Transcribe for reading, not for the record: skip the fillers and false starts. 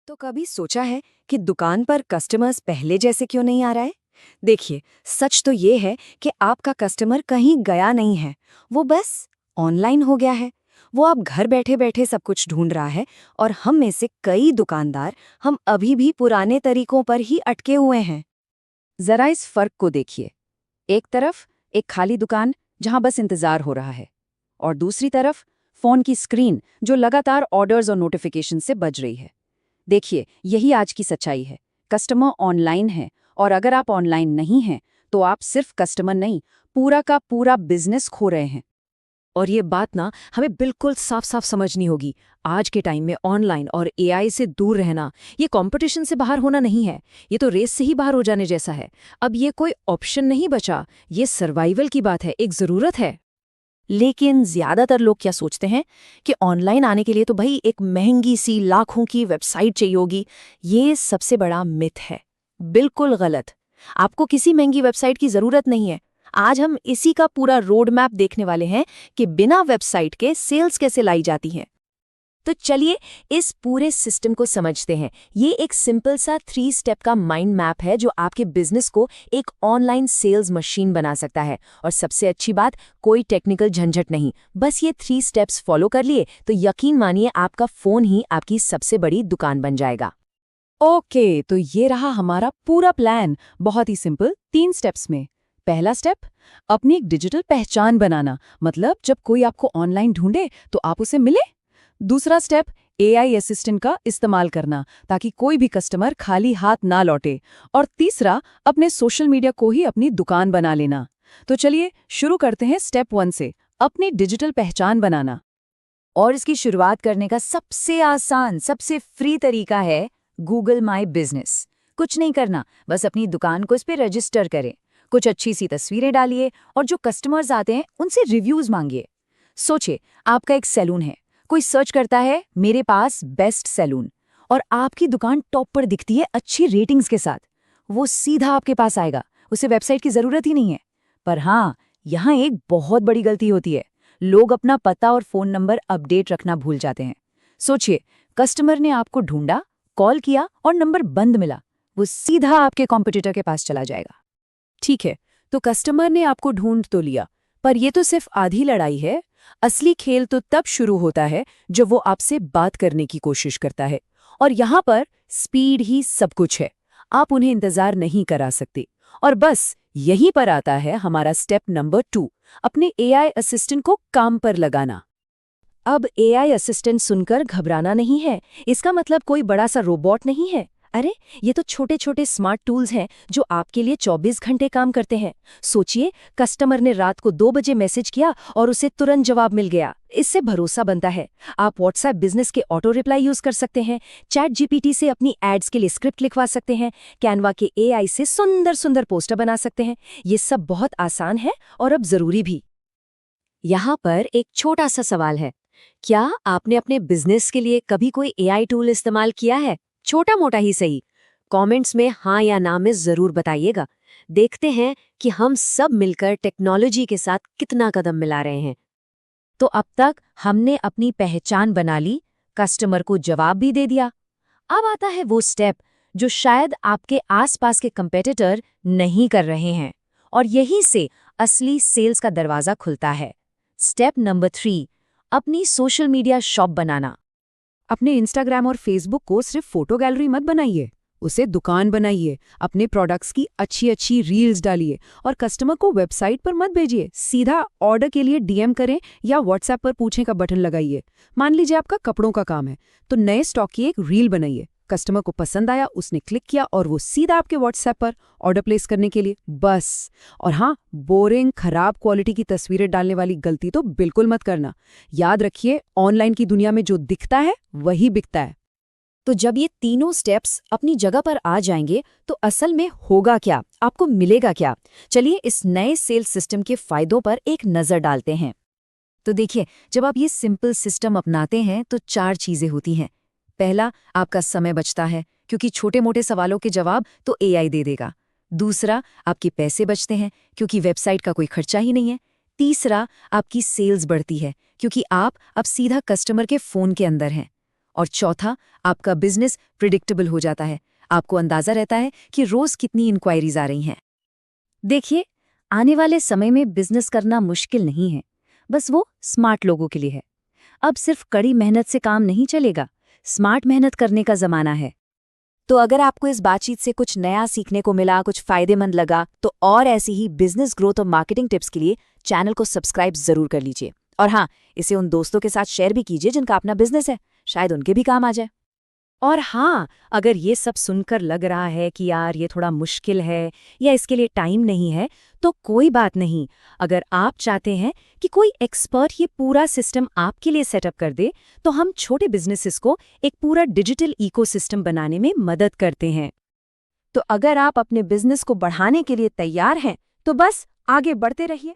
तो कभी सोचा है कि दुकान पर कस्टमर्स पहले जैसे क्यों नहीं आ रहा है? देखिए, सच तो ये है कि आपका कस्टमर कहीं गया नहीं है, वो बस ऑनलाइन हो गया है। वो आप घर बैठे बैठे सब कुछ ढूंढ रहा है और हम में से कई दुकानदार हम अभी भी पुराने तरीकों पर ही अटके हुए हैं। जरा इस फर्क को देखिए। एक तरफ एक खाली दुकान जहां बस इंतजार हो रहा है, और दूसरी तरफ फोन की स्क्रीन जो लगातार ऑर्डर्स और नोटिफिकेशन से बज रही है। देखिए, यही आज की सच्चाई है। कस्टमर ऑनलाइन है, और अगर आप ऑनलाइन नहीं हैं तो आप सिर्फ कस्टमर नहीं, पूरा का पूरा बिजनेस खो रहे हैं। और ये बात ना हमें बिल्कुल साफ साफ समझनी होगी। आज के टाइम में ऑनलाइन और एआई से दूर रहना, ये कंपटीशन से बाहर होना नहीं है, ये तो रेस से ही बाहर हो जाने जैसा है। अब ये कोई ऑप्शन नहीं बचा, ये सर्वाइवल की बात है, एक ज़रूरत है। लेकिन ज्यादातर लोग क्या सोचते हैं कि ऑनलाइन आने के लिए तो भाई एक महंगी सी लाखों की वेबसाइट चाहिए होगी। ये सबसे बड़ा मिथ है। बिल्कुल गलत। आपको किसी महंगी वेबसाइट की जरूरत नहीं है। आज हम इसी का पूरा रोड मैप देखने वाले हैं कि बिना वेबसाइट के सेल्स कैसे लाई जाती हैं। तो चलिए इस पूरे सिस्टम को समझते हैं। ये एक सिंपल सा 3 स्टेप का माइंड मैप है जो आपके बिजनेस को एक ऑनलाइन सेल्स मशीन बना सकता है। और सबसे अच्छी बात, कोई टेक्निकल झंझट नहीं। बस ये 3 स्टेप्स फॉलो कर लिए तो यकीन मानिए आपका फोन ही आपकी सबसे बड़ी दुकान बन जाएगा। ओके, तो ये रहा हमारा पूरा प्लान, बहुत ही सिंपल 3 स्टेप्स में। पहला स्टेप, अपनी एक डिजिटल पहचान बनाना, मतलब जब कोई आपको ऑनलाइन ढूंढे तो आप उसे मिले। दूसरा स्टेप, एआई असिस्टेंट का इस्तेमाल करना ताकि कोई भी कस्टमर खाली हाथ ना लौटे। और तीसरा, अपने सोशल मीडिया को ही अपनी दुकान बना लेना। तो चलिए शुरू करते हैं स्टेप 1 से, अपनी डिजिटल पहचान बनाना। और इसकी शुरुआत करने का सबसे आसान, सबसे फ्री तरीका है गूगल माई बिजनेस। कुछ नहीं करना, बस अपनी दुकान को इस पे रजिस्टर करें, कुछ अच्छी सी तस्वीरें डालिए और जो कस्टमर्स आते हैं उनसे रिव्यूज मांगिए। सोचिए, आपका एक सैलून है, कोई सर्च करता है मेरे पास बेस्ट सैलून, और आपकी दुकान टॉप पर दिखती है अच्छी रेटिंग्स के साथ। वो सीधा आपके पास आएगा, उसे वेबसाइट की जरूरत ही नहीं है। पर हाँ, यहाँ एक बहुत बड़ी गलती होती है। लोग अपना पता और फोन नंबर अपडेट रखना भूल जाते हैं। सोचिए, कस्टमर ने आपको ढूंढा, कॉल किया और नंबर बंद मिला, वो सीधा आपके कॉम्पिटिटर के पास चला जाएगा। ठीक है, तो कस्टमर ने आपको ढूंढ तो लिया, पर ये तो सिर्फ आधी लड़ाई है। असली खेल तो तब शुरू होता है जब वो आपसे बात करने की कोशिश करता है। और यहाँ पर स्पीड ही सब कुछ है। आप उन्हें इंतजार नहीं करा सकते। और बस यहीं पर आता है हमारा स्टेप नंबर 2, अपने एआई असिस्टेंट को काम पर लगाना। अब एआई असिस्टेंट सुनकर घबराना नहीं है। इसका मतलब कोई बड़ा सा रोबोट नहीं है। अरे, ये तो छोटे छोटे स्मार्ट टूल्स हैं जो आपके लिए 24 घंटे काम करते हैं। सोचिए, कस्टमर ने रात को 2 बजे मैसेज किया और उसे तुरंत जवाब मिल गया। इससे भरोसा बनता है। आप व्हाट्सएप बिजनेस के ऑटो रिप्लाई यूज कर सकते हैं, चैट जीपीटी से अपनी एड्स के लिए स्क्रिप्ट लिखवा सकते हैं, कैनवा के एआई से सुंदर सुंदर पोस्टर बना सकते हैं। ये सब बहुत आसान है और अब जरूरी भी। यहाँ पर एक छोटा सा सवाल है, क्या आपने अपने बिजनेस के लिए कभी कोई एआई टूल इस्तेमाल किया है? छोटा मोटा ही सही। कमेंट्स में हाँ या ना में जरूर बताइएगा। देखते हैं कि हम सब मिलकर टेक्नोलॉजी के साथ कितना कदम मिला रहे हैं। तो अब तक हमने अपनी पहचान बना ली, कस्टमर को जवाब भी दे दिया। अब आता है वो स्टेप जो शायद आपके आसपास के कंपेटिटर नहीं कर रहे हैं, और यहीं से असली सेल्स का दरवाजा खुलता है। स्टेप नंबर 3, अपनी सोशल मीडिया शॉप बनाना। अपने इंस्टाग्राम और फेसबुक को सिर्फ फोटो गैलरी मत बनाइए, उसे दुकान बनाइए। अपने प्रोडक्ट्स की अच्छी अच्छी रील्स डालिए और कस्टमर को वेबसाइट पर मत भेजिए, सीधा ऑर्डर के लिए डीएम करें या व्हाट्सएप पर पूछें का बटन लगाइए। मान लीजिए आपका कपड़ों का काम है, तो नए स्टॉक की एक रील बनाइए। कस्टमर को पसंद आया, उसने क्लिक किया और वो सीधा आपके व्हाट्सएप पर ऑर्डर प्लेस करने के लिए, बस। और हाँ, बोरिंग, खराब क्वालिटी की तस्वीरें डालने वाली गलती तो बिल्कुल मत करना। याद रखिए, ऑनलाइन की दुनिया में जो दिखता है वही बिकता है। तो जब ये तीनों स्टेप्स अपनी जगह पर आ जाएंगे तो असल में होगा क्या, आपको मिलेगा क्या? चलिए इस नए सेल्स सिस्टम के फायदों पर एक नजर डालते हैं। तो देखिए, जब आप ये सिंपल सिस्टम अपनाते हैं तो 4 चीजें होती हैं। पहला, आपका समय बचता है क्योंकि छोटे मोटे सवालों के जवाब तो एआई दे देगा। दूसरा, आपके पैसे बचते हैं क्योंकि वेबसाइट का कोई खर्चा ही नहीं है। तीसरा, आपकी सेल्स बढ़ती है क्योंकि आप अब सीधा कस्टमर के फोन के अंदर हैं। और चौथा, आपका बिजनेस प्रिडिक्टेबल हो जाता है। आपको अंदाजा रहता है कि रोज कितनी इंक्वायरीज आ रही हैं। देखिए, आने वाले समय में बिजनेस करना मुश्किल नहीं है, बस वो स्मार्ट लोगों के लिए है। अब सिर्फ कड़ी मेहनत से काम नहीं चलेगा, स्मार्ट मेहनत करने का जमाना है। तो अगर आपको इस बातचीत से कुछ नया सीखने को मिला, कुछ फायदेमंद लगा, तो और ऐसी ही बिजनेस ग्रोथ और मार्केटिंग टिप्स के लिए चैनल को सब्सक्राइब जरूर कर लीजिए। और हाँ, इसे उन दोस्तों के साथ शेयर भी कीजिए जिनका अपना बिजनेस है, शायद उनके भी काम आ जाए। और हाँ, अगर ये सब सुनकर लग रहा है कि यार ये थोड़ा मुश्किल है या इसके लिए टाइम नहीं है, तो कोई बात नहीं। अगर आप चाहते हैं कि कोई एक्सपर्ट ये पूरा सिस्टम आपके लिए सेटअप कर दे, तो हम छोटे बिजनेसेस को एक पूरा डिजिटल इकोसिस्टम बनाने में मदद करते हैं। तो अगर आप अपने बिजनेस को बढ़ाने के लिए तैयार हैं, तो बस आगे बढ़ते रहिए।